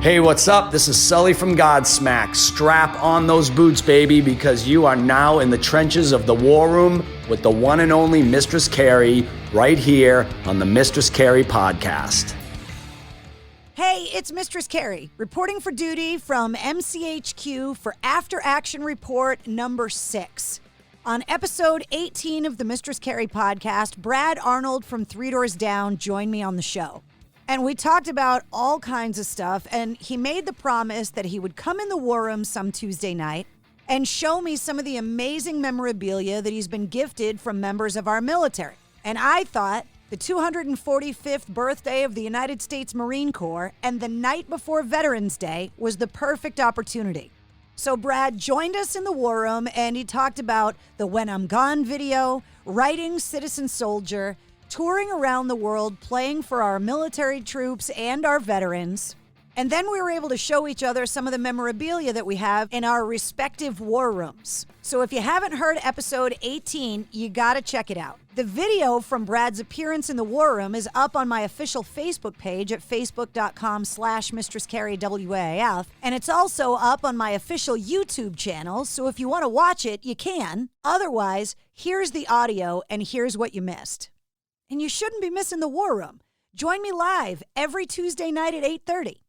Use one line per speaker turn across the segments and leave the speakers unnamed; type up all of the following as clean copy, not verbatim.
Hey, what's up? This is Sully from Godsmack. Strap on those boots, baby, because you are now in the trenches of the war room with the one and only Mistress Carrie right here on the Mistress Carrie Podcast.
Hey, it's Mistress Carrie, reporting for duty from MCHQ for After Action Report number 6. On episode 18 of the Mistress Carrie Podcast, Brad Arnold from 3 Doors Down joined me on the show. And we talked about all kinds of stuff, and he made the promise that he would come in the war room some Tuesday night and show me some of the amazing memorabilia that he's been gifted from members of our military. And I thought the 245th birthday of the United States Marine Corps and the night before Veterans Day was the perfect opportunity. So Brad joined us in the war room, and he talked about the When I'm Gone video, writing Citizen Soldier, touring around the world, playing for our military troops and our veterans. And then we were able to show each other some of the memorabilia that we have in our respective war rooms. So if you haven't heard episode 18, you gotta check it out. The video from Brad's appearance in the war room is up on my official Facebook page at facebook.com/MistressCarrieWAF. And it's also up on my official YouTube channel. So if you wanna watch it, you can. Otherwise, here's the audio and here's what you missed. And you shouldn't be missing the war room. Join me live every Tuesday night at 8:30.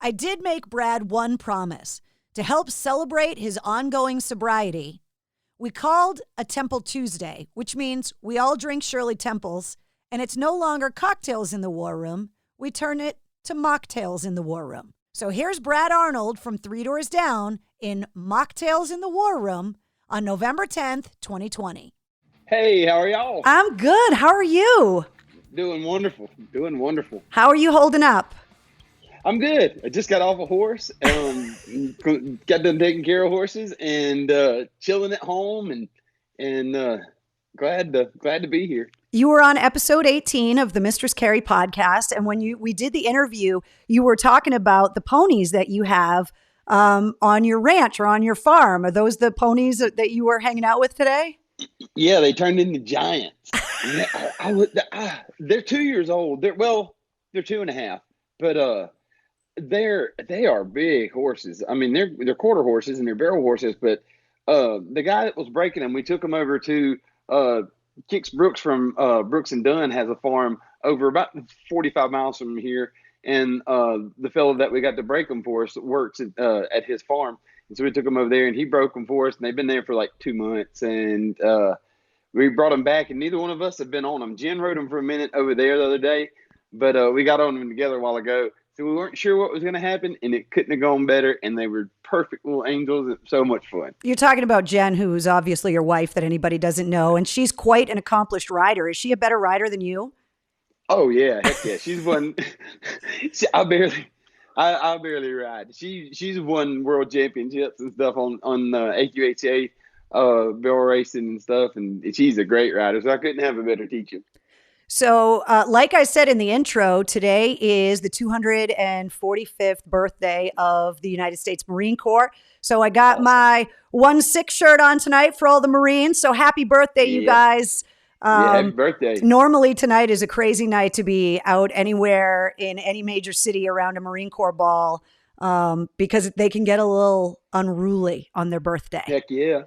I did make Brad one promise. To help celebrate his ongoing sobriety, we called a Temple Tuesday, which means we all drink Shirley Temples, and it's no longer cocktails in the war room. We turn it to mocktails in the war room. So here's Brad Arnold from 3 Doors Down in Mocktails in the War Room on November 10th, 2020.
Hey, how are y'all?
I'm good. How are you?
Doing wonderful.
How are you holding up?
I'm good. I just got off a horse. Got done taking care of horses and chilling at home and glad to be here.
You were on episode 18 of the Mistress Carrie Podcast, and when we did the interview, you were talking about the ponies that you have on your ranch or on your farm. Are those the ponies that you were hanging out with today?
Yeah, they turned into giants. They're 2 years old. They're 2.5, but they are big horses. I mean, they're quarter horses and they're barrel horses. But the guy that was breaking them, we took them over to Kix Brooks from Brooks and Dunn has a farm over about 45 miles from here, and the fellow that we got to break them for us works at his farm. And so we took them over there, and he broke them for us, and they've been there for like 2 months. And we brought them back, and neither one of us have been on them. Jen rode them for a minute over there the other day, but we got on them together a while ago. So we weren't sure what was going to happen, and it couldn't have gone better. And they were perfect little angels. It was so much fun.
You're talking about Jen, who's obviously your wife that anybody doesn't know, and she's quite an accomplished rider. Is she a better rider than you?
Oh, yeah. Heck yeah. She's won. I barely ride. She's won world championships and stuff on AQHA barrel racing and stuff, and she's a great rider. So I couldn't have a better teacher.
So, like I said in the intro, today is the 245th birthday of the United States Marine Corps. So I got my 1-6 shirt on tonight for all the Marines. So happy birthday, you guys.
Happy birthday.
Normally tonight is a crazy night to be out anywhere in any major city around a Marine Corps ball because they can get a little unruly on their birthday.
Heck yeah.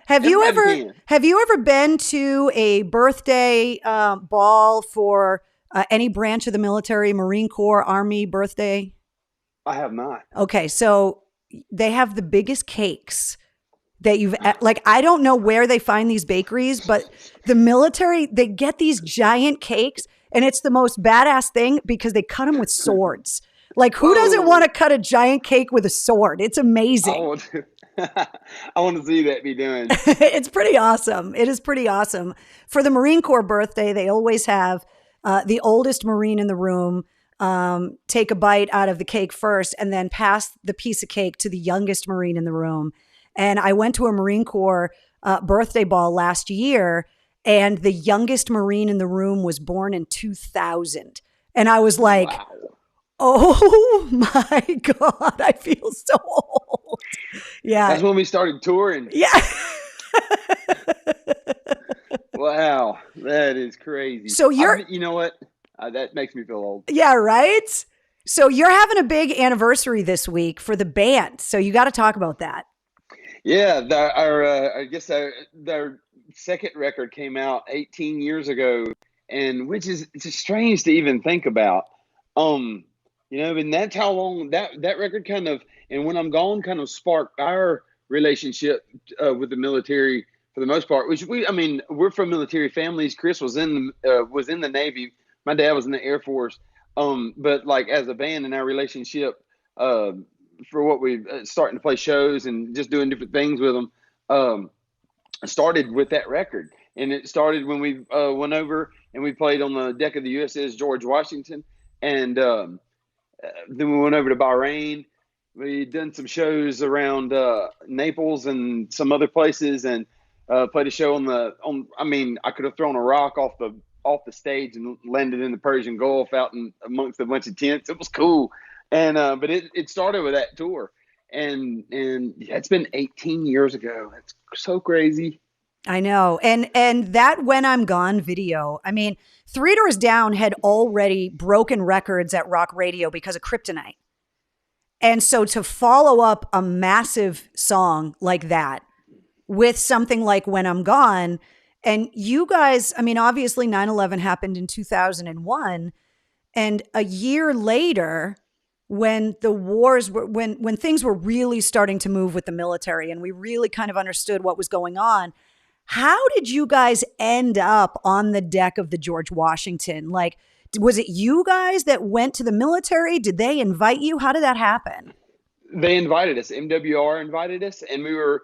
Have you ever been to a birthday ball for any branch of the military, Marine Corps, Army birthday?
I have not.
Okay, so they have the biggest cakes that you've, like, I don't know where they find these bakeries, but the military, they get these giant cakes, and it's the most badass thing because they cut them with swords. Like, who doesn't want to cut a giant cake with a sword? It's amazing.
I want to see that be done.
It's pretty awesome. It is pretty awesome. For the Marine Corps birthday, they always have the oldest Marine in the room take a bite out of the cake first and then pass the piece of cake to the youngest Marine in the room. And I went to a Marine Corps birthday ball last year, and the youngest Marine in the room was born in 2000. And I was like, wow. Oh my God, I feel so old. Yeah.
That's when we started touring.
Yeah.
Wow. That is crazy.
So you know
what? That makes me feel old.
Yeah, right? So you're having a big anniversary this week for the band. So you got to talk about that.
Yeah, their second record came out 18 years ago, and which is it's just strange to even think about. And that's how long that record kind of, and When I'm Gone kind of sparked our relationship with the military for the most part. We're from military families. Chris was in the Navy. My dad was in the Air Force. But like as a band and our relationship, for what we starting to play shows and just doing different things with them, started with that record. And it started when we went over and we played on the deck of the USS George Washington. And then we went over to Bahrain. We done some shows around Naples and some other places, and played a show I could have thrown a rock off the stage and landed in the Persian Gulf out amongst a bunch of tents. It was cool. And but it started with that tour, and it's been 18 years ago. It's so crazy.
I know. And that When I'm Gone video, I mean, Three Doors Down had already broken records at rock radio because of Kryptonite. And so to follow up a massive song like that with something like When I'm Gone, and you guys, I mean, obviously 9/11 happened in 2001, and a year later, when the wars were, when things were really starting to move with the military and we really kind of understood what was going on, how did you guys end up on the deck of the George Washington? Like, was it you guys that went to the military? Did they invite you? How did that happen?
They invited us. MWR invited us, and the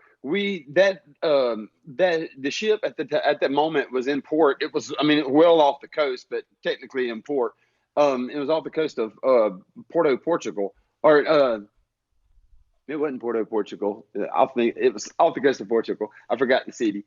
ship at that moment was in port. It was, well off the coast, but technically in port. It was off the coast of Porto, Portugal, or it wasn't Porto, Portugal. I think it was off the coast of Portugal. I forgot the city.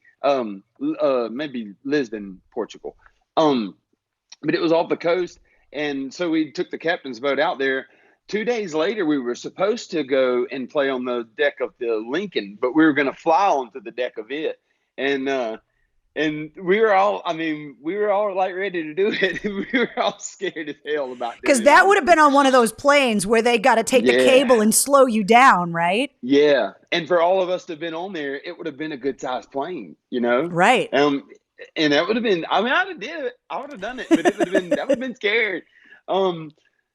Maybe Lisbon, Portugal. But it was off the coast, and so we took the captain's boat out there. 2 days later, we were supposed to go and play on the deck of the Lincoln, but we were going to fly onto the deck of it, and we were all like ready to do it. We were all scared as hell about it.
Because that would have been on one of those planes where they got to take the cable and slow you down, right?
Yeah. And for all of us to have been on there, it would have been a good sized plane,
Right.
And that would have been, I'd have did it. I would have done it, but that would have been scary.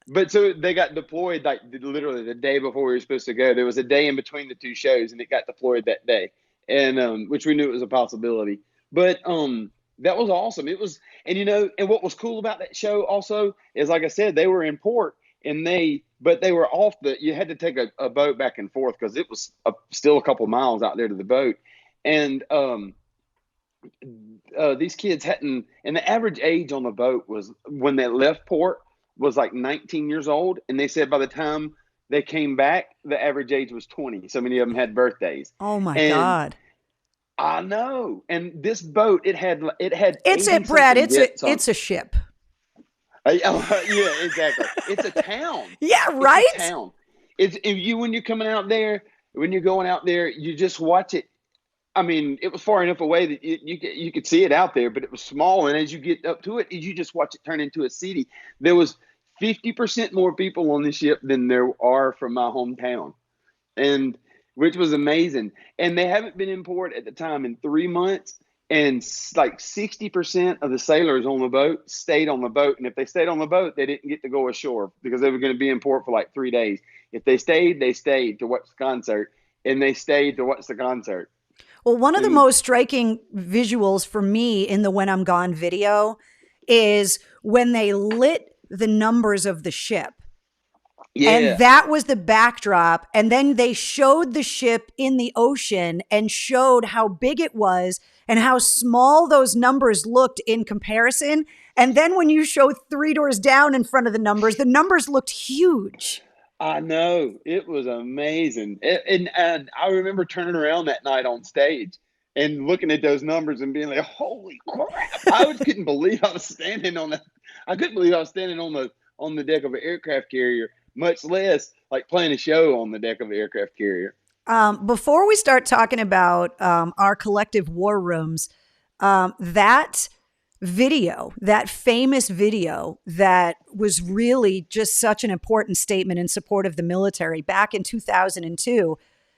But so they got deployed like literally the day before we were supposed to go. There was a day in between the two shows, and it got deployed that day, and which we knew it was a possibility. But that was awesome. It was, and what was cool about that show also is, like I said, they were in port, but they were off you had to take a boat back and forth because it was still a couple miles out there to the boat, and these kids hadn't, and the average age on the boat was when they left port was like 19 years old, and they said by the time they came back, the average age was 20. So many of them had birthdays.
Oh my God.
I know. And this boat, it had.
It's a Brad. It's a ship.
Yeah, exactly. It's a town.
Yeah, right.
It's a town. When you're coming out there, when you're going out there, you just watch it. It was far enough away that you could see it out there, but it was small. And as you get up to it, you just watch it turn into a city. There was 50% more people on the ship than there are from my hometown, and which was amazing. And they haven't been in port at the time in 3 months. And like 60% of the sailors on the boat stayed on the boat. And if they stayed on the boat, they didn't get to go ashore because they were going to be in port for like 3 days. If they stayed to watch the concert, and they stayed to watch the concert.
Well, one of the most striking visuals for me in the When I'm Gone video is when they lit the numbers of the ship. Yeah. And that was the backdrop. And then they showed the ship in the ocean and showed how big it was and how small those numbers looked in comparison. And then when you showed Three Doors Down in front of the numbers looked huge.
I know. It was amazing. And I remember turning around that night on stage and looking at those numbers and being like, holy crap. I couldn't believe I was standing on that. I couldn't believe I was standing on the deck of an aircraft carrier, much less like playing a show on the deck of an aircraft carrier.
Before we start talking about our collective war rooms, that video, that famous video that was really just such an important statement in support of the military back in 2002.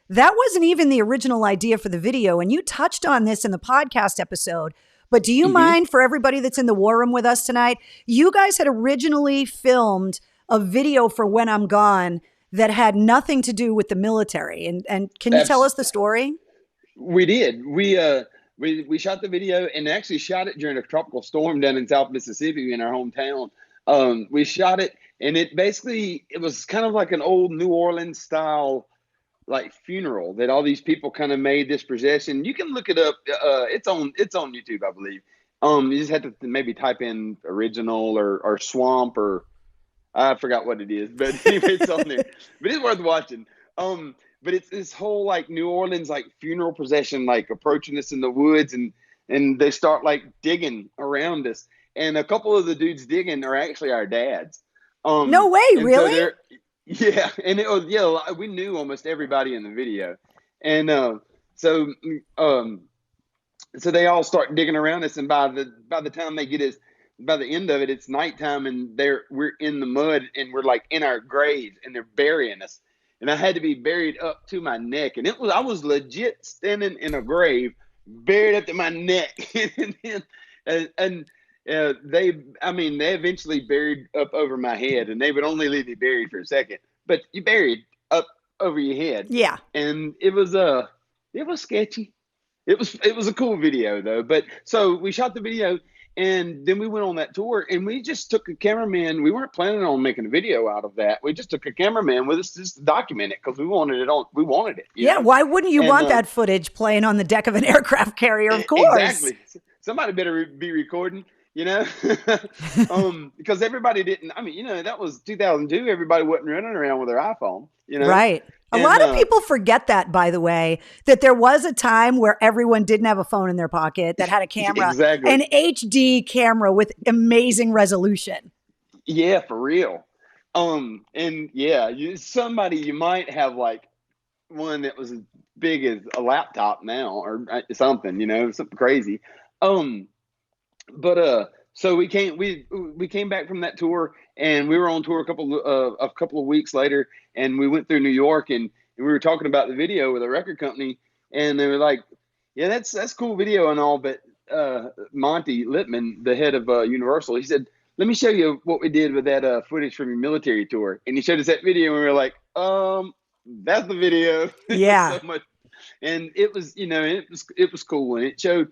That wasn't even the original idea for the video. And you touched on this in the podcast episode. But do you mind, for everybody that's in the war room with us tonight, you guys had originally filmed a video for When I'm Gone that had nothing to do with the military. And can you tell us the story?
We did. We shot the video and actually shot it during a tropical storm down in South Mississippi in our hometown. We shot it, and it was kind of like an old New Orleans style like funeral that all these people kind of made this procession. You can look it up. It's on YouTube, I believe. You just have to maybe type in original or swamp, or I forgot what it is, but anyway, it's on there. But it's worth watching. But it's this whole like New Orleans like funeral procession, like approaching us in the woods, and they start like digging around us. And a couple of the dudes digging are actually our dads.
No way, really?
So yeah, and we knew almost everybody in the video, and so they all start digging around us, and by the time they get us, by the end of it, it's nighttime, and we're in the mud, and we're like in our graves, and they're burying us, and I had to be buried up to my neck, and I was legit standing in a grave, buried up to my neck, and they eventually buried up over my head, and they would only leave me buried for a second, but you buried up over your head.
Yeah.
And it was sketchy. It was a cool video though. But so we shot the video, and then we went on that tour, and we just took a cameraman. We weren't planning on making a video out of that. We just took a cameraman with us just to document it because we wanted it on. We wanted it.
Yeah. Why wouldn't you want that footage playing on the deck of an aircraft carrier? Of course.
Exactly. Somebody better be recording. Because everybody didn't. I mean, that was 2002. Everybody wasn't running around with their iPhone.
Right. A lot of people forget that, by the way, that there was a time where everyone didn't have a phone in their pocket that had a camera,
exactly.
An HD camera with amazing resolution.
Yeah, for real. And yeah, somebody you might have like one that was as big as a laptop now or something, something crazy. But so we came back from that tour, and we were on tour a couple of weeks later, and we went through New York, and we were talking about the video with a record company, and they were like, "Yeah, that's cool video and all," but Monty Littman, the head of Universal, he said, "Let me show you what we did with that footage from your military tour," and he showed us that video, and we were like, "That's the video."
Yeah.
So much. And it was, it was cool, and it showed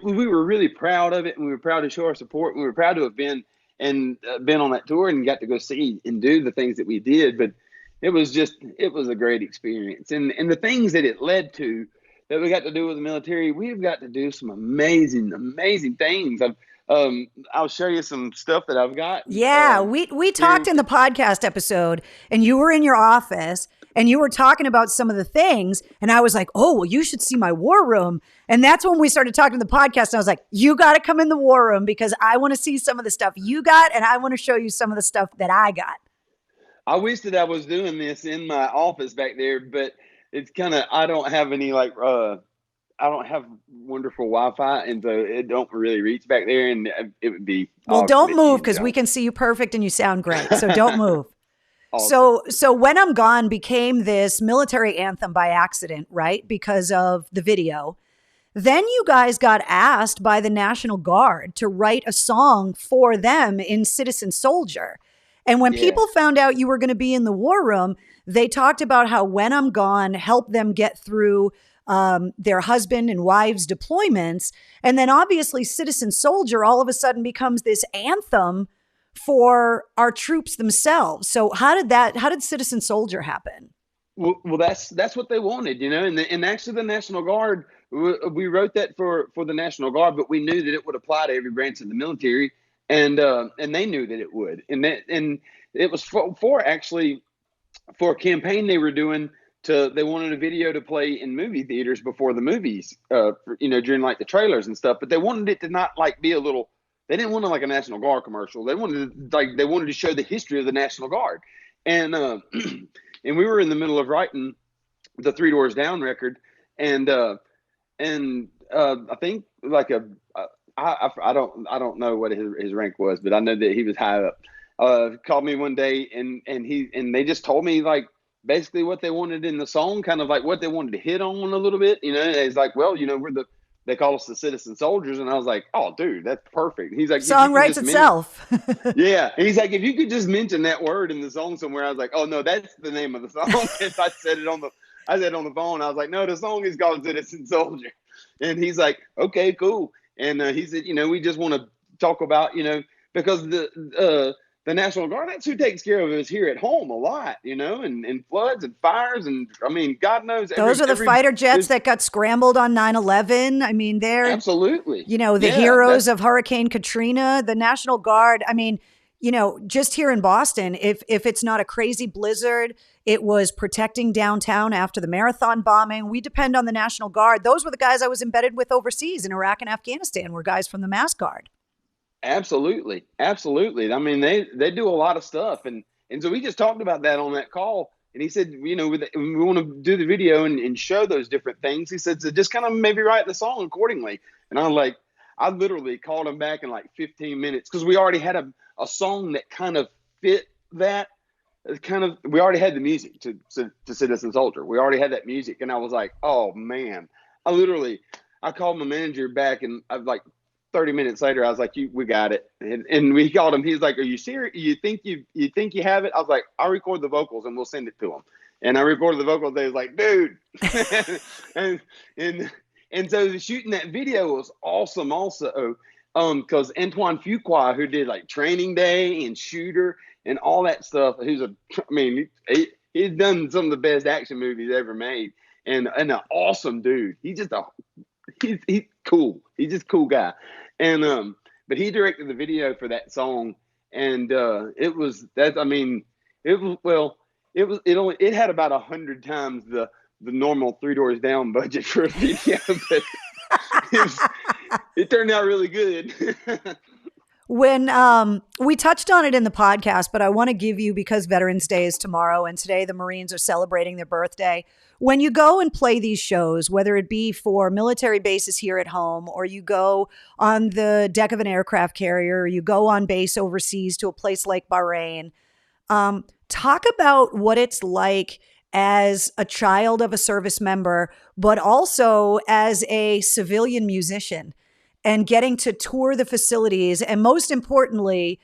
we were really proud of it, and we were proud to show our support, and we were proud to have been on that tour and got to go see and do the things that we did. But it was a great experience. And the things that it led to that we got to do with the military, we've got to do some amazing, amazing things. I'll show you some stuff that I've got.
Yeah, we talked in the podcast episode, and you were in your office, and you were talking about some of the things, and I was like, "Oh, well, you should see my war room." And that's when we started talking to the podcast. And I was like, "You got to come in the war room because I want to see some of the stuff you got, and I want to show you some of the stuff that I got."
I wish that I was doing this in my office back there, but it's kind of, I don't have any I don't have wonderful Wi-Fi, and so it don't really reach back there, and it would be.
Well, don't move because we can see you perfect and you sound great. So don't move. Awesome. So When I'm Gone became this military anthem by accident, right? Because of the video. Then you guys got asked by the National Guard to write a song for them in Citizen Soldier. And when people found out you were going to be in the war room, they talked about how When I'm Gone helped them get through their husband and wives' deployments. And then obviously Citizen Soldier all of a sudden becomes this anthem for our troops themselves. So how did Citizen Soldier happen?
Well, that's what they wanted, and actually the National Guard, we wrote that for the National Guard, but we knew that it would apply to every branch of the military, and they knew that it would, and it was for a campaign they were doing. They wanted a video to play in movie theaters before the movies, during like the trailers and stuff. But they wanted it to not like be they didn't want to like a National Guard commercial. They wanted to show the history of the National Guard, and and we were in the middle of writing the Three Doors Down record, and I think like I don't know what his rank was, but I know that he was high up. Called me one day and they just told me like basically what they wanted in the song, kind of like what they wanted to hit on a little bit. You know, and it's like, well, you know, they call us the Citizen Soldiers, and I was like, oh, dude, that's perfect. He's like,
song writes itself.
Yeah, and he's like, if you could just mention that word in the song somewhere, I was like, oh no, that's the name of the song. And I said it on the phone. I was like, no, the song is called Citizen Soldier, and he's like, okay, cool. And he said, you know, we just want to talk about, you know, because the National Guard, that's who takes care of us here at home a lot, you know, and floods and fires. And I mean, God knows.
Those are the fighter jets that got scrambled on 9/11. I mean, they're
absolutely,
you know, the heroes of Hurricane Katrina, the National Guard. I mean, you know, just here in Boston, if it's not a crazy blizzard, it was protecting downtown after the marathon bombing. We depend on the National Guard. Those were the guys I was embedded with overseas in Iraq and Afghanistan, were guys from the Mass Guard.
Absolutely. Absolutely. I mean, they do a lot of stuff. And so we just talked about that on that call. And he said, you know, we want to do the video and show those different things. He said, so just kind of maybe write the song accordingly. And I literally called him back in like 15 minutes because we already had a song that kind of fit that. We already had the music to Citizen Soldier. We already had that music. And I was like, oh man, I called my manager back and I was like, 30 minutes later, I was like, we got it. And we called him. He's like, are you serious? You think you have it? I was like, I'll record the vocals and we'll send it to him. And I recorded the vocals. They was like, dude. and so shooting that video was awesome also. Because Antoine Fuqua, who did like Training Day and Shooter and all that stuff, he's done some of the best action movies ever made. And an awesome dude. He's cool. He's just a cool guy. And but he directed the video for that song, and it had about 100 times the normal Three Doors Down budget for a video, but it turned out really good.
When we touched on it in the podcast, but I want to give you, because Veterans Day is tomorrow and today the Marines are celebrating their birthday. When you go and play these shows, whether it be for military bases here at home, or you go on the deck of an aircraft carrier, or you go on base overseas to a place like Bahrain, talk about what it's like as a child of a service member, but also as a civilian musician, and getting to tour the facilities, and most importantly,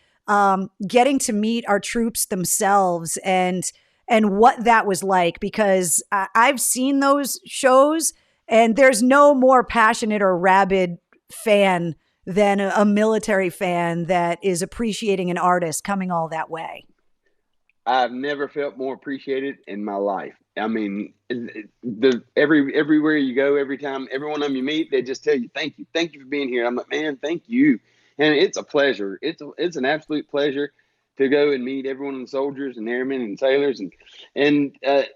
getting to meet our troops themselves and what that was like, because I've seen those shows and there's no more passionate or rabid fan than a military fan that is appreciating an artist coming all that way.
I've never felt more appreciated in my life. I mean, everywhere you go, every time, every one of them you meet, they just tell you, thank you for being here. I'm like, man, thank you. And it's a pleasure. It's an absolute pleasure to go and meet every one of the soldiers and airmen and sailors. And they're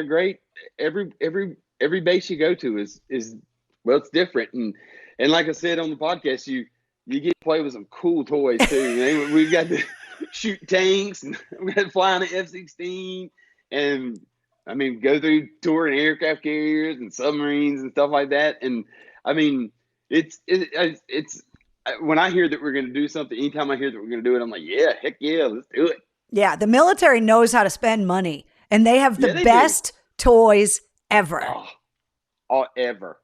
great. Every base you go to is well, it's different. And like I said on the podcast, you get to play with some cool toys too. We've got to shoot tanks, and we got to fly on an F-16, and I mean, go through touring aircraft carriers and submarines and stuff like that. And I mean, it's when I hear that we're going to do something, anytime I hear that we're going to do it, I'm like, yeah, heck yeah, let's do it.
Yeah, the military knows how to spend money, and they have the best toys ever.
Ever.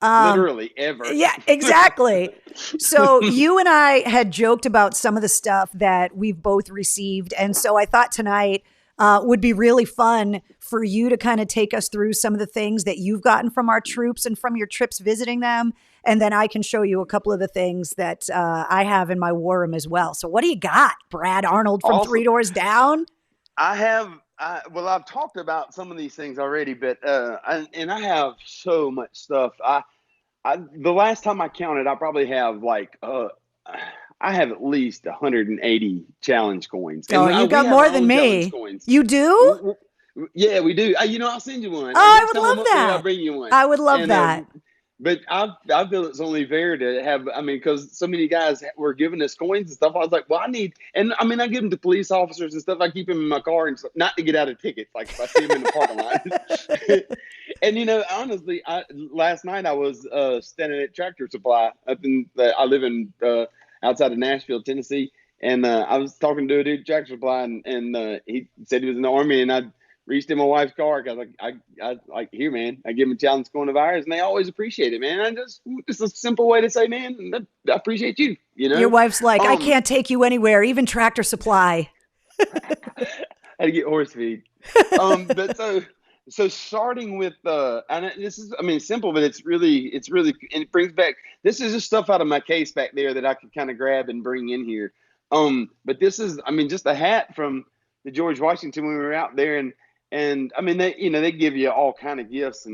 Literally ever.
Yeah, exactly. So you and I had joked about some of the stuff that we've both received. And so I thought tonight would be really fun for you to kind of take us through some of the things that you've gotten from our troops and from your trips visiting them. And then I can show you a couple of the things that I have in my war room as well. So what do you got, Brad Arnold from
Awesome.
Three Doors Down?
I've talked about some of these things already, but I have so much stuff. The last time I counted, I probably have I have at least 180 challenge coins.
Oh, you got more than me. You do?
Yeah, we do. I'll send you one.
Oh, I would love that.
I'll bring you one.
I would love that.
But I feel it's only fair to have, I mean, because so many guys were giving us coins and stuff. I was like, well, and I mean, I give them to police officers and stuff. I keep them in my car and stuff, not to get out of tickets, like if I see them in the parking lot. And, honestly, last night I was standing at Tractor Supply I live in outside of Nashville, Tennessee. And I was talking to a dude at Tractor Supply, and he said he was in the Army, and I reached in my wife's car. Cause I like, here, man, I give them a challenge coronavirus, and they always appreciate it, man. Just a simple way to say, man, I appreciate you.
Your wife's like, I can't take you anywhere, even Tractor Supply.
I had to get horse feed. But so starting with and this is, I mean, simple, but it's really, and it brings back. This is just stuff out of my case back there that I could kind of grab and bring in here. But this is, I mean, just a hat from the George Washington when we were out there, and I mean, they give you all kind of gifts,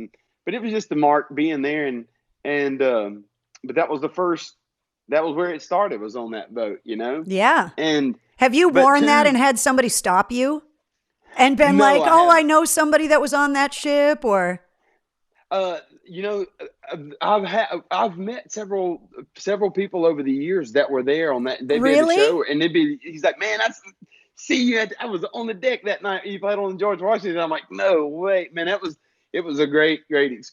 but it was just the mark being there, and but that was that was where it started, was on that boat,
Yeah.
And
have you worn that and had somebody stop you and been like, I know somebody that was on that ship, or?
I've met several people over the years that were there on that. They've
really?
been at the show, and he's like, man, I see you. I was on the deck that night. You played on George Washington. I'm like, no, wait, man, it was a great experience.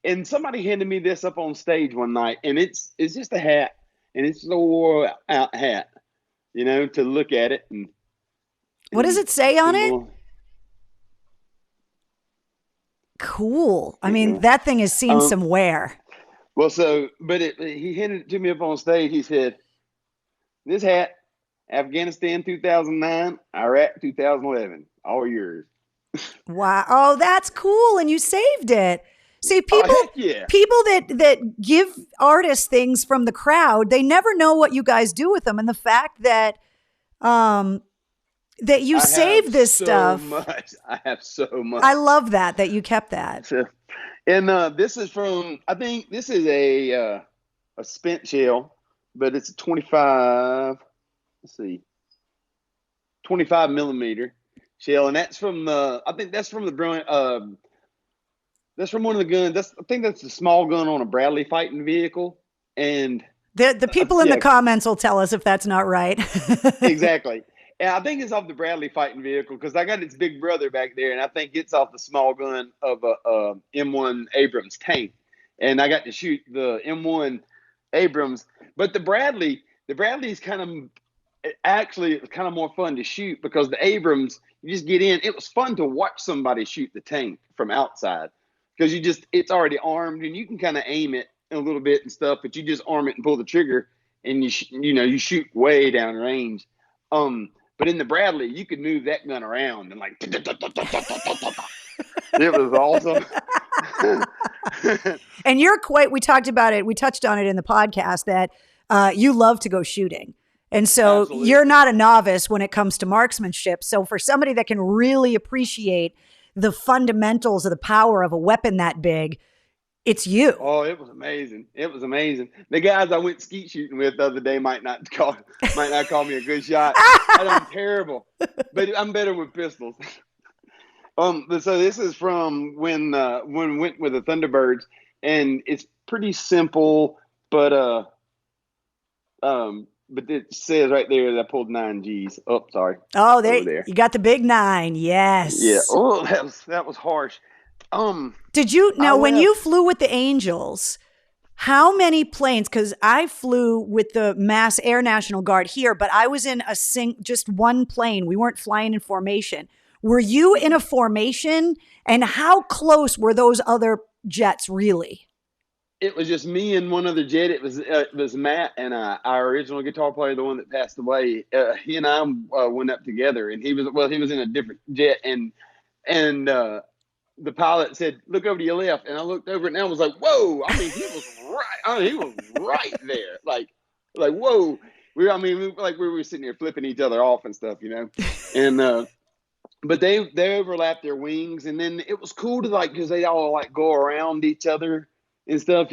And somebody handed me this up on stage one night, and it's just a hat, and it's a wore out hat, to look at it. And
what does it say on it? Cool. I mean, that thing has seen some wear.
Well, but he handed it to me up on stage. He said, this hat, Afghanistan 2009, Iraq 2011, all yours.
Wow. Oh, that's cool. And you saved it. See, people that give artists things from the crowd, they never know what you guys do with them. And the fact that that you save this stuff.
I have so much.
I love that you kept that.
So, and this is from, I think this is a spent shell, but it's a 25 millimeter shell. And that's from that's from one of the guns. I think that's the small gun on a Bradley fighting vehicle. And
the people in the comments will tell us if that's not right.
Exactly. And I think it's off the Bradley fighting vehicle, because I got its big brother back there, and I think it's off the small gun of a M1 Abrams tank. And I got to shoot the M1 Abrams, but the Bradley is kind of more fun to shoot, because the Abrams, you just get in. It was fun to watch somebody shoot the tank from outside, because it's already armed, and you can kind of aim it a little bit and stuff, but you just arm it and pull the trigger, and you shoot way down range. But in the Bradley, you could move that gun around and like, it was awesome.
And we talked about it. We touched on it in the podcast that you love to go shooting. And so
Absolutely.
You're not a novice when it comes to marksmanship. So for somebody that can really appreciate the fundamentals of the power of a weapon that big, it's you.
Oh, it was amazing. It was amazing. The guys I went skeet shooting with the other day might not call me a good shot. I'm terrible, but I'm better with pistols. So this is from when we went with the Thunderbirds, and it's pretty simple, but it says right there that I pulled 9 G's. Oh, sorry.
Oh, there you got the big 9. Yes.
Yeah. Oh, that was harsh.
Did you when you flew with the Angels, how many planes? Because I flew with the Mass Air National Guard here, but I was in just one plane. We weren't flying in formation. Were you in a formation? And how close were those other jets really?
It was just me and one other jet. It was Matt and our original guitar player, the one that passed away. He and I went up together, and he was in a different jet, and the pilot said, "Look over to your left," and I looked over, and I was like, "Whoa!" I mean, he was right. He was right there. Like, whoa. We were sitting there flipping each other off and stuff, And but they overlapped their wings, and then it was cool to because they all go around each other and stuff,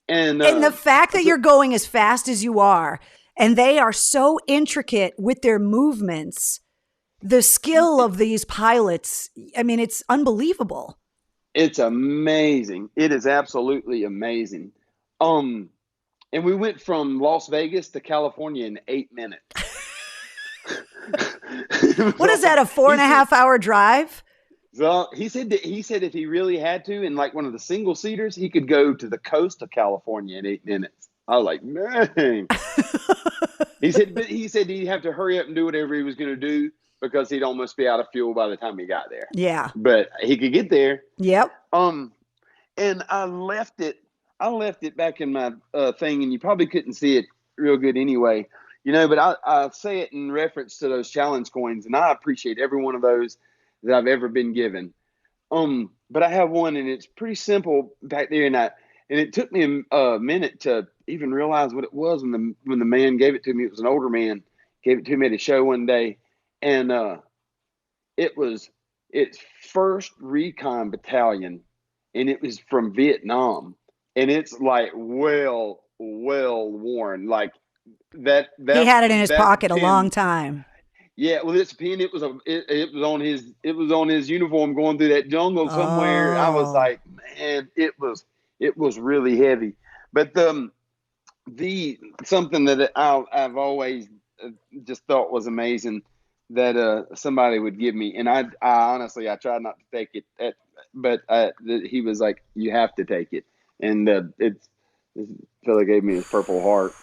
And
the fact that you're going as fast as you are, and they are so intricate with their movements. The skill of these pilots, I mean, it's unbelievable.
It's amazing. It is absolutely amazing. And we went from Las Vegas to California in 8 minutes.
What is that, a 4.5 hour drive?
So he said if he really had to, in like one of the single seaters, he could go to the coast of California in 8 minutes. I was like, man. He said he'd have to hurry up and do whatever he was going to do because he'd almost be out of fuel by the time he got there.
Yeah.
But he could get there.
Yep.
And I left it back in my thing, and you probably couldn't see it real good anyway, but I say it in reference to those challenge coins, and I appreciate every one of those that I've ever been given. But I have one, and it's pretty simple back there, and it took me a minute to even realize what it was when the man gave it to me. It was an older man, gave it to me at a show one day, and it's 1st Recon Battalion, and it was from Vietnam, and it's like well worn, like that.
He had it in his pocket a long time.
Yeah, well, this pin, it was on his uniform going through that jungle somewhere.
Oh.
I was like, man, it was really heavy. But the something that I've always just thought was amazing that somebody would give me, and I honestly tried not to take it, but he was like, you have to take it, and this fella gave me his Purple Heart,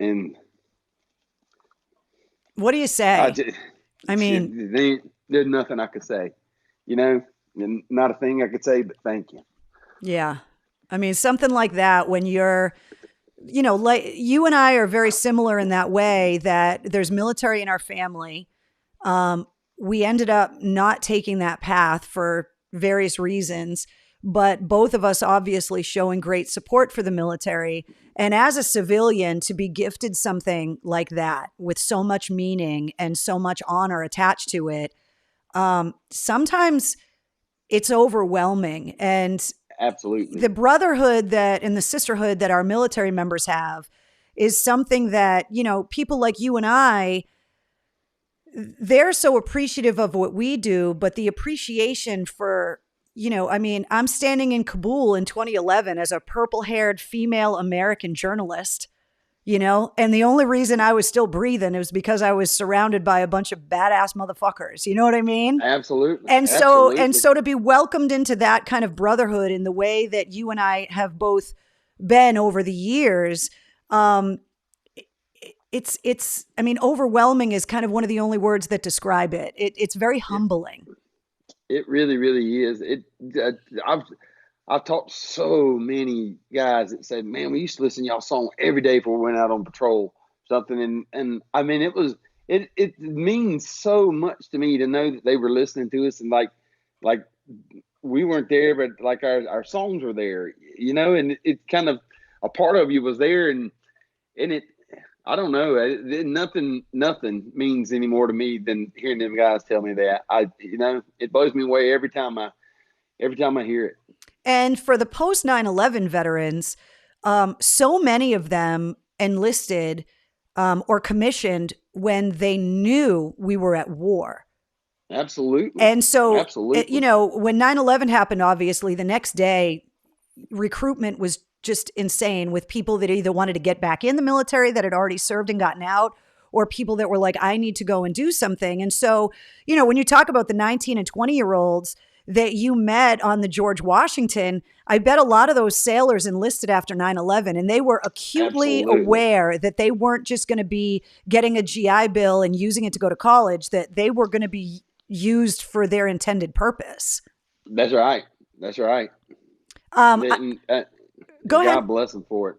and.
What do you say?
There's nothing I could say, and not a thing I could say, but thank you.
Yeah. I mean, something like that when you're, like you and I are very similar in that way that there's military in our family. We ended up not taking that path for various reasons, but both of us obviously showing great support for the military. And as a civilian, to be gifted something like that with so much meaning and so much honor attached to it, sometimes it's overwhelming. And
absolutely,
the brotherhood and the sisterhood that our military members have is something that, people like you and I, they're so appreciative of what we do, but the appreciation for, I'm standing in Kabul in 2011 as a purple-haired female American journalist, and the only reason I was still breathing was because I was surrounded by a bunch of badass motherfuckers. You know what I mean?
Absolutely.
And so to be welcomed into that kind of brotherhood in the way that you and I have both been over the years, overwhelming is kind of one of the only words that describe it. It's very humbling.
It really, really is. I've talked to so many guys that said, man, we used to listen to y'all song every day before we went out on patrol, something. And I mean, it means so much to me to know that they were listening to us, and like we weren't there, but like our songs were there, and it kind of, a part of you was there, and it, I don't know, nothing means any more to me than hearing them guys tell me that. It blows me away every time I hear it.
And for the post 9/11 veterans, so many of them enlisted or commissioned when they knew we were at war.
Absolutely.
And so,
absolutely.
When 9/11 happened, obviously the next day, recruitment was just insane with people that either wanted to get back in the military that had already served and gotten out, or people that were like, I need to go and do something. And so, when you talk about the 19 and 20-year-olds that you met on the George Washington, I bet a lot of those sailors enlisted after 9/11, and they were acutely aware that they weren't just going to be getting a GI Bill and using it to go to college, that they were going to be used for their intended purpose.
That's right.
Go ahead.
God bless them for it.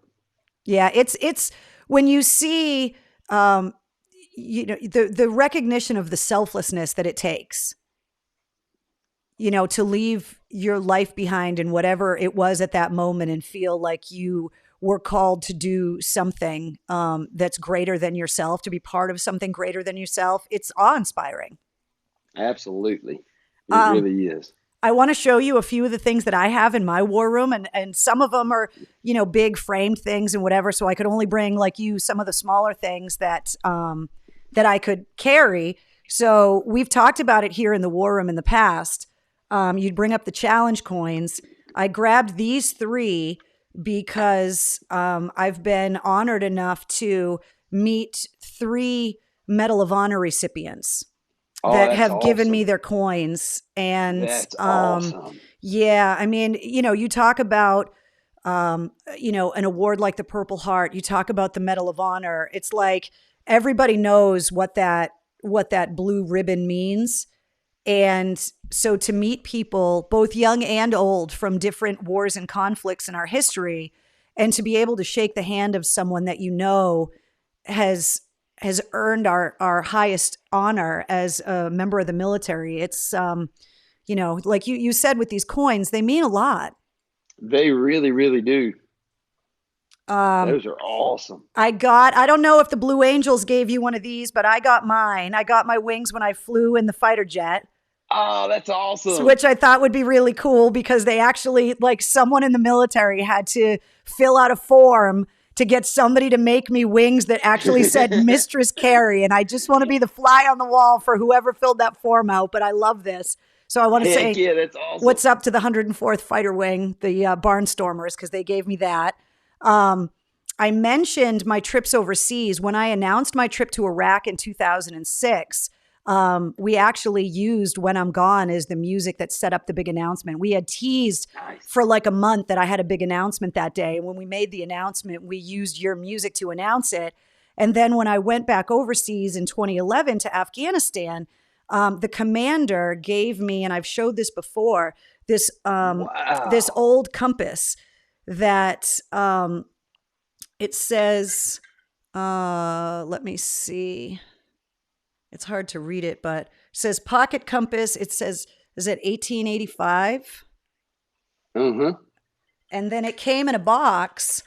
Yeah, it's when you see, the recognition of the selflessness that it takes, to leave your life behind and whatever it was at that moment and feel like you were called to do something that's greater than yourself, to be part of something greater than yourself. It's awe-inspiring.
Absolutely. It really is.
I want to show you a few of the things that I have in my war room, and some of them are, big framed things and whatever. So I could only bring, like you, some of the smaller things that I could carry. So we've talked about it here in the war room in the past. you'd bring up the challenge coins. I grabbed these 3 because I've been honored enough to meet 3 Medal of Honor recipients that have given me their coins. And
that's awesome.
Yeah, I mean, you talk about an award like the Purple Heart. You talk about the Medal of Honor. It's like everybody knows what that blue ribbon means. And so to meet people, both young and old, from different wars and conflicts in our history, and to be able to shake the hand of someone that has earned our highest honor as a member of the military. It's, like you said with these coins, they mean a lot.
They really, really do. Those are awesome.
I don't know if the Blue Angels gave you one of these, but I got mine. I got my wings when I flew in the fighter jet.
Oh, that's awesome.
Which I thought would be really cool because they actually, like, someone in the military had to fill out a form to get somebody to make me wings that actually said Mistress Carrie. And I just want to be the fly on the wall for whoever filled that form out. But I love this. So I want to say,
yeah, that's awesome.
What's up to the 104th Fighter Wing, the Barnstormers, because they gave me that. I mentioned my trips overseas. When I announced my trip to Iraq in 2006, we actually used When I'm Gone as the music that set up the big announcement. We had teased for like a month that I had a big announcement that day. And when we made the announcement, we used your music to announce it. And then when I went back overseas in 2011 to Afghanistan, the commander gave me, and I've showed this before, this old compass that it says, let me see. It's hard to read it, but it says pocket compass. It says, is it 1885?
Mm-hmm.
And then it came in a box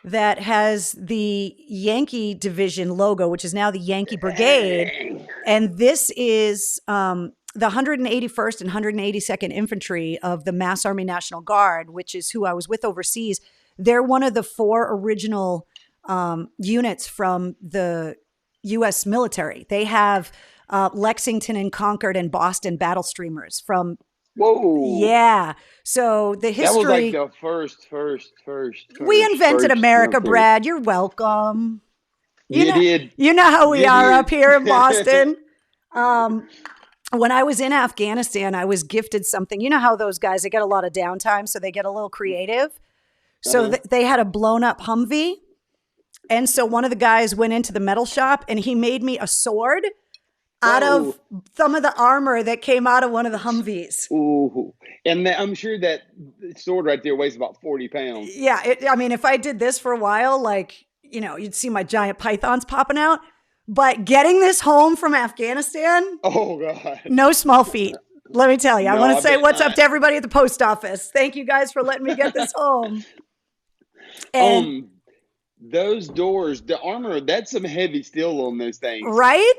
that has the Yankee Division logo, which is now the Yankee Brigade. And this is the 181st and 182nd Infantry of the Mass Army National Guard, which is who I was with overseas. They're one of the 4 original units from the U.S. military. They have Lexington and Concord and Boston battle streamers from.
Whoa.
Yeah. So the history.
That was like the first.
We invented America, military. Brad. You're welcome.
You did.
You know how we are up here in Boston. When I was in Afghanistan, I was gifted something. You know how those guys, they get a lot of downtime, so they get a little creative. So they had a blown up Humvee. And so one of the guys went into the metal shop and he made me a sword out of some of the armor that came out of one of the Humvees.
Ooh. And I'm sure that sword right there weighs about 40 pounds.
Yeah. I mean, if I did this for a while, like, you'd see my giant pythons popping out. But getting this home from Afghanistan.
Oh, God.
No small feat. Let me tell you. I want to say what's up to everybody at the post office. Thank you guys for letting me get this home. And
those doors, the armor, that's some heavy steel on those things.
Right?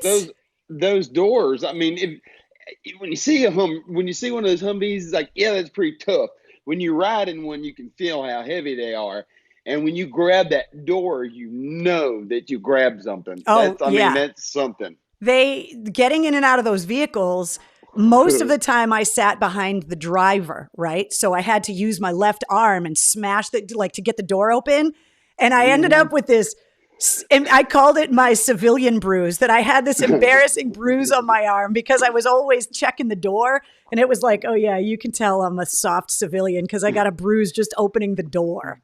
Those doors, I mean, when you see one of those Humvees, it's like, yeah, that's pretty tough. When you ride in one, you can feel how heavy they are. And when you grab that door, you know that you grabbed something.
Oh,
I mean, that's something.
Getting in and out of those vehicles, most of the time I sat behind the driver, right? So I had to use my left arm and smash to get the door open. And I ended up with this, and I called it my civilian bruise, that I had this embarrassing bruise on my arm because I was always checking the door. And it was like, oh yeah, you can tell I'm a soft civilian because I got a bruise just opening the door.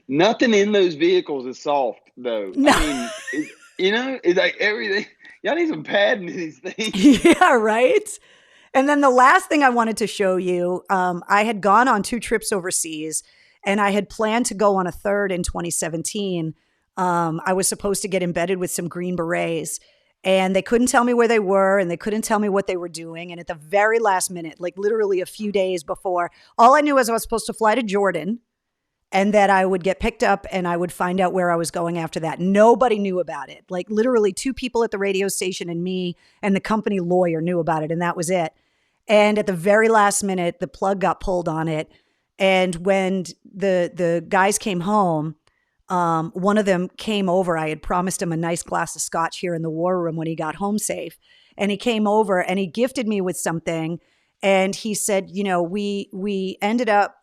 Nothing in those vehicles is soft, though.
No.
I mean, it's like everything. Y'all need some padding in these things.
Yeah, right? And then the last thing I wanted to show you, I had gone on 2 trips overseas, and I had planned to go on a third in 2017. I was supposed to get embedded with some Green Berets, and they couldn't tell me where they were, and they couldn't tell me what they were doing. And at the very last minute, like literally a few days before, all I knew was I was supposed to fly to Jordan, and that I would get picked up and I would find out where I was going after that. Nobody knew about it. Like literally 2 people at the radio station and me and the company lawyer knew about it, and that was it. And at the very last minute, the plug got pulled on it. And when the guys came home, one of them came over. I had promised him a nice glass of scotch here in the war room when he got home safe. And he came over and he gifted me with something. And he said, we ended up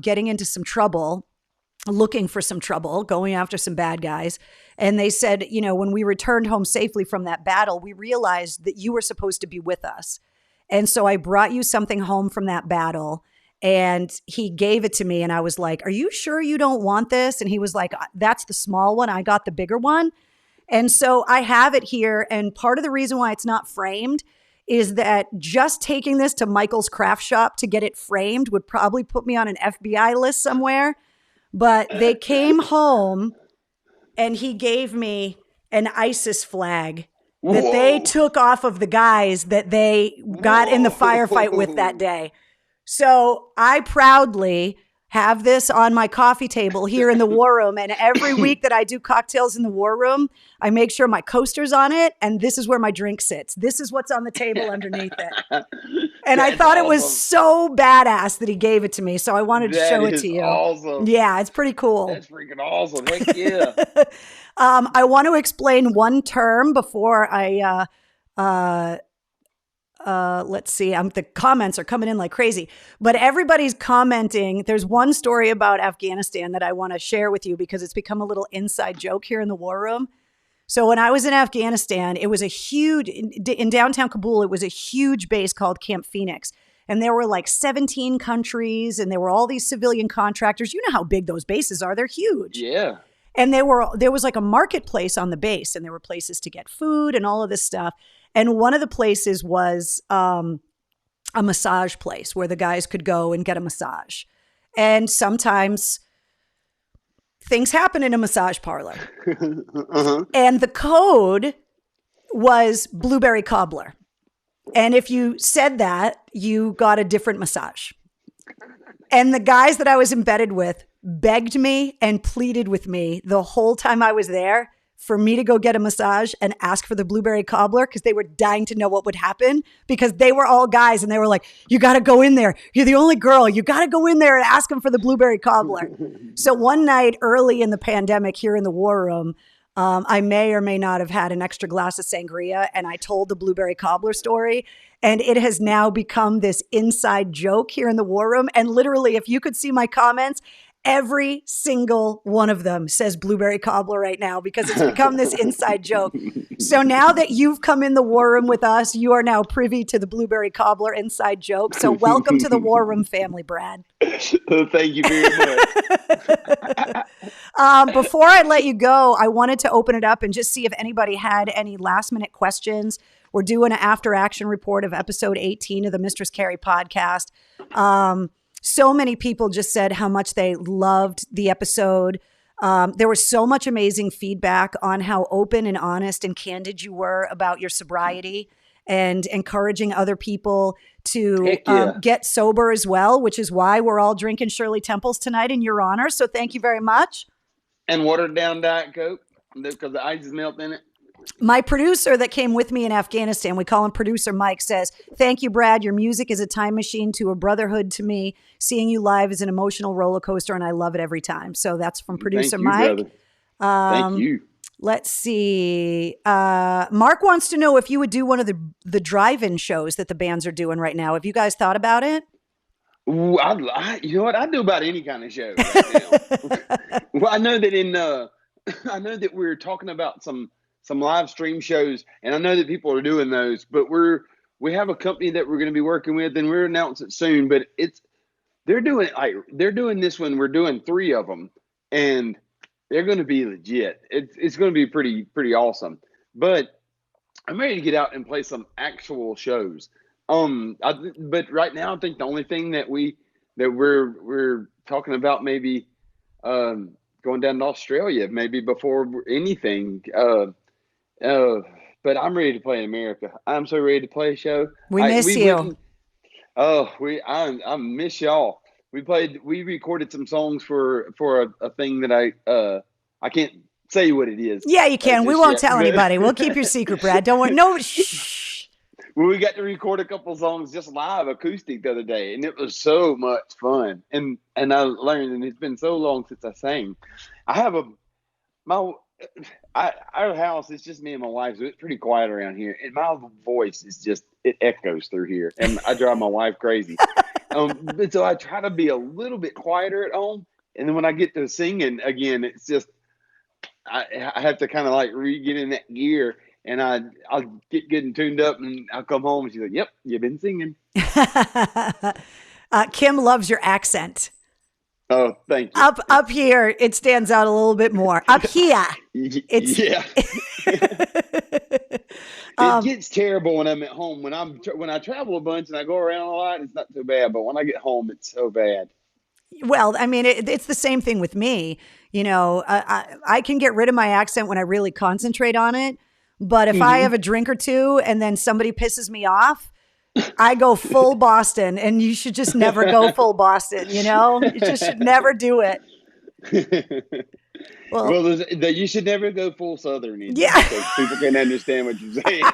getting into some trouble, looking for some trouble, going after some bad guys. And they said, when we returned home safely from that battle, we realized that you were supposed to be with us. And so I brought you something home from that battle. And he gave it to me. And I was like, are you sure you don't want this? And he was like, that's the small one. I got the bigger one. And so I have it here. And part of the reason why it's not framed is that just taking this to Michael's craft shop to get it framed would probably put me on an FBI list somewhere. But they came home and he gave me an ISIS flag that they took off of the guys that they got in the firefight with that day. So I proudly have this on my coffee table here in the war room. And every week that I do cocktails in the war room, I make sure my coaster's on it. And this is where my drink sits. This is what's on the table underneath it. And I thought it was so badass that he gave it to me. So I wanted to show it to you.
Awesome.
Yeah, it's pretty cool.
That's freaking awesome. Heck yeah.
I want to explain one term before I, let's see. The comments are coming in like crazy, but everybody's commenting. There's one story about Afghanistan that I want to share with you because it's become a little inside joke here in the war room. So when I was in Afghanistan, it was in downtown Kabul, it was a huge base called Camp Phoenix. And there were like 17 countries and there were all these civilian contractors. You know how big those bases are. They're huge.
Yeah.
And there was like a marketplace on the base and there were places to get food and all of this stuff. And one of the places was a massage place where the guys could go and get a massage. And sometimes things happen in a massage parlor. Uh-huh. And the code was blueberry cobbler. And if you said that, you got a different massage. And the guys that I was embedded with begged me and pleaded with me the whole time I was there for me to go get a massage and ask for the blueberry cobbler because they were dying to know what would happen because they were all guys and they were like, you got to go in there. You're the only girl. You got to go in there and ask them for the blueberry cobbler. So one night early in the pandemic here in the war room, I may or may not have had an extra glass of sangria and I told the blueberry cobbler story. And it has now become this inside joke here in the war room. And literally, if you could see my comments, every single one of them says blueberry cobbler right now because it's become this inside joke. So now that you've come in the war room with us, you are now privy to the blueberry cobbler inside joke. So welcome to the war room family, Brad.
Thank you very much.
Before I let you go, I wanted to open it up and just see if anybody had any last minute questions. We're doing an after action report of episode 18 of the Mistress Carrie podcast. So many people just said how much they loved the episode. There was so much amazing feedback on how open and honest and candid you were about your sobriety and encouraging other people to get sober as well, which is why we're all drinking Shirley Temples tonight in your honor. So thank you very much.
And watered down Diet Coke because the ice is melting in it.
My producer that came with me in Afghanistan, we call him Producer Mike, says, thank you, Brad. Your music is a time machine to a brotherhood to me. Seeing you live is an emotional roller coaster, and I love it every time. So that's from Producer Mike.
Thank you.
Let's see. Mark wants to know if you would do one of the drive-in shows that the bands are doing right now. Have you guys thought about it?
Ooh, you know what? I'd do about any kind of show right now. Well, I know that we're talking about some live stream shows, and I know that people are doing those, but we have a company that we're going to be working with, and we're announcing it soon. But they're doing this one. We're doing 3 of them, and they're going to be legit. It's going to be pretty awesome. But I'm ready to get out and play some actual shows. But right now, I think the only thing that we're talking about maybe going down to Australia maybe before anything. But I'm ready to play in America. I'm so ready to play a show.
We miss you.
I miss y'all. We recorded some songs for a thing that I can't say what it is.
Yeah, you can. We won't tell anybody. We'll keep your secret, Brad. Don't worry. No, shh.
Well, we got to record a couple songs just live acoustic the other day, and it was so much fun. And I learned, and it's been so long since I sang. I have our house is just me and my wife, so it's pretty quiet around here. And my voice is just it echoes through here, and I drive my wife crazy. And so I try to be a little bit quieter at home, and then when I get to singing again, it's just I have to kind of like get in that gear, and I'll get good and tuned up, and I'll come home, and she's like, "Yep, you've been singing."
Kim loves your accent.
Oh, thank you.
Up here, it stands out a little bit more. Up here, it's
yeah. It gets terrible when I'm at home. When I travel a bunch and I go around a lot, it's not so bad. But when I get home, it's so bad.
Well, I mean, it's the same thing with me. You know, I can get rid of my accent when I really concentrate on it. But if I have a drink or two and then somebody pisses me off, I go full Boston, and you should just never go full Boston. You know, you just should never do it.
Well, you should never go full Southern either,
yeah,
so people can understand what you're saying.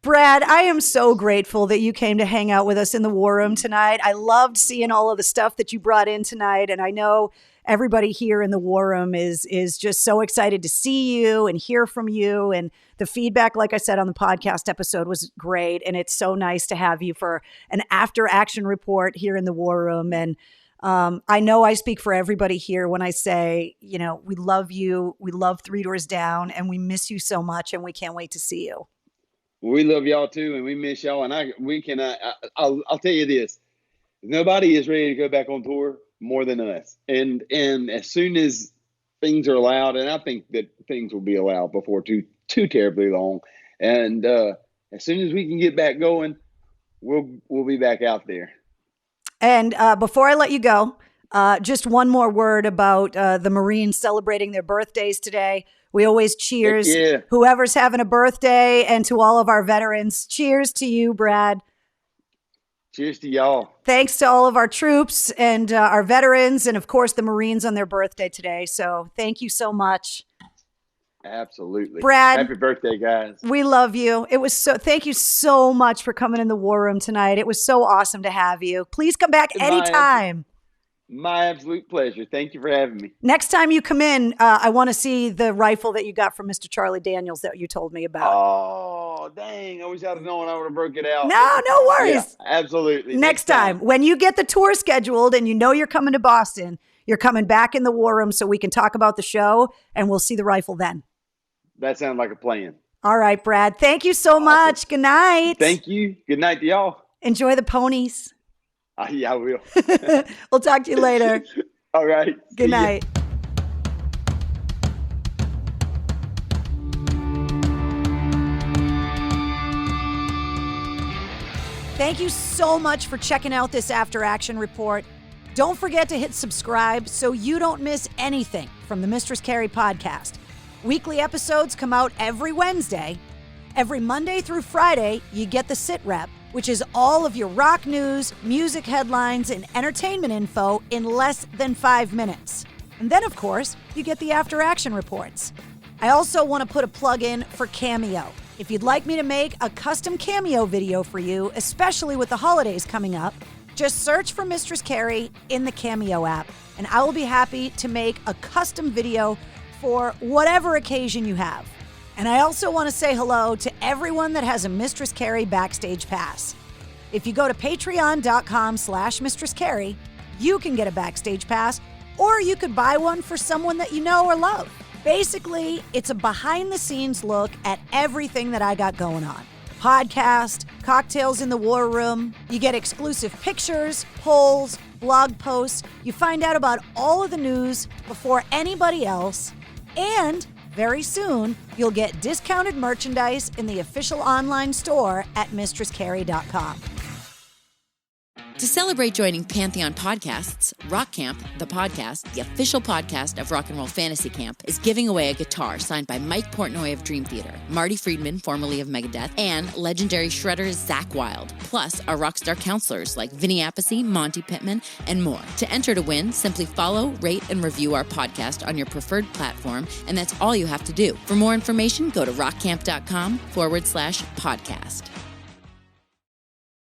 Brad, I am so grateful that you came to hang out with us in the War Room tonight. I loved seeing all of the stuff that you brought in tonight, and I know everybody here in the War Room is just so excited to see you and hear from you. And the feedback, like I said on the podcast episode, was great. And it's so nice to have you for an after action report here in the War Room. And I know I speak for everybody here when I say, you know, we love you. We love Three Doors Down, and we miss you so much, and we can't wait to see you.
We love y'all too, and we miss y'all. And I'll tell you this: nobody is ready to go back on tour more than us. And as soon as things are allowed, and I think that things will be allowed before too terribly long. And as soon as we can get back going, we'll be back out there.
And before I let you go, just one more word about the Marines celebrating their birthdays today. We always cheers whoever's having a birthday, and to all of our veterans. Cheers to you, Brad.
Cheers to y'all.
Thanks to all of our troops and our veterans, and of course the Marines on their birthday today. So thank you so much.
Absolutely.
Brad,
happy birthday, guys.
We love you. Thank you so much for coming in the War Room tonight. It was so awesome to have you. Please come back anytime.
My absolute pleasure. Thank you for having me.
Next time you come in, I want to see the rifle that you got from Mr. Charlie Daniels that you told me about.
Oh, dang. I wish I'd have known. I would have broke it out.
No worries.
Yeah, absolutely.
Next time. When you get the tour scheduled and you know you're coming to Boston, you're coming back in the War Room so we can talk about the show, and we'll see the rifle then.
That sounds like a plan.
All right, Brad. Thank you so much. Good night.
Thank you. Good night to y'all.
Enjoy the ponies.
Yeah, I will.
We'll talk to you later.
All right.
Good night. Thank you so much for checking out this After Action report. Don't forget to hit subscribe so you don't miss anything from the Mistress Carrie Podcast. Weekly episodes come out every Wednesday. Every Monday through Friday, you get the Sit Rep, which is all of your rock news, music headlines, and entertainment info in less than 5 minutes. And then, of course, you get the After Action reports. I also want to put a plug in for Cameo. If you'd like me to make a custom Cameo video for you, especially with the holidays coming up, just search for Mistress Carrie in the Cameo app, and I will be happy to make a custom video for whatever occasion you have. And I also want to say hello to everyone that has a Mistress Carrie Backstage Pass. If you go to patreon.com/Mistress Carrie, you can get a Backstage Pass, or you could buy one for someone that you know or love. Basically, it's a behind-the-scenes look at everything that I got going on. Podcast, Cocktails in the War Room. You get exclusive pictures, polls, blog posts. You find out about all of the news before anybody else. And very soon, you'll get discounted merchandise in the official online store at mistresscarrie.com.
To celebrate joining Pantheon Podcasts, Rock Camp, the podcast, the official podcast of Rock and Roll Fantasy Camp, is giving away a guitar signed by Mike Portnoy of Dream Theater, Marty Friedman, formerly of Megadeth, and legendary shredder Zakk Wylde, plus our rockstar counselors like Vinny Appice, Monty Pittman, and more. To enter to win, simply follow, rate, and review our podcast on your preferred platform, and that's all you have to do. For more information, go to rockcamp.com/podcast.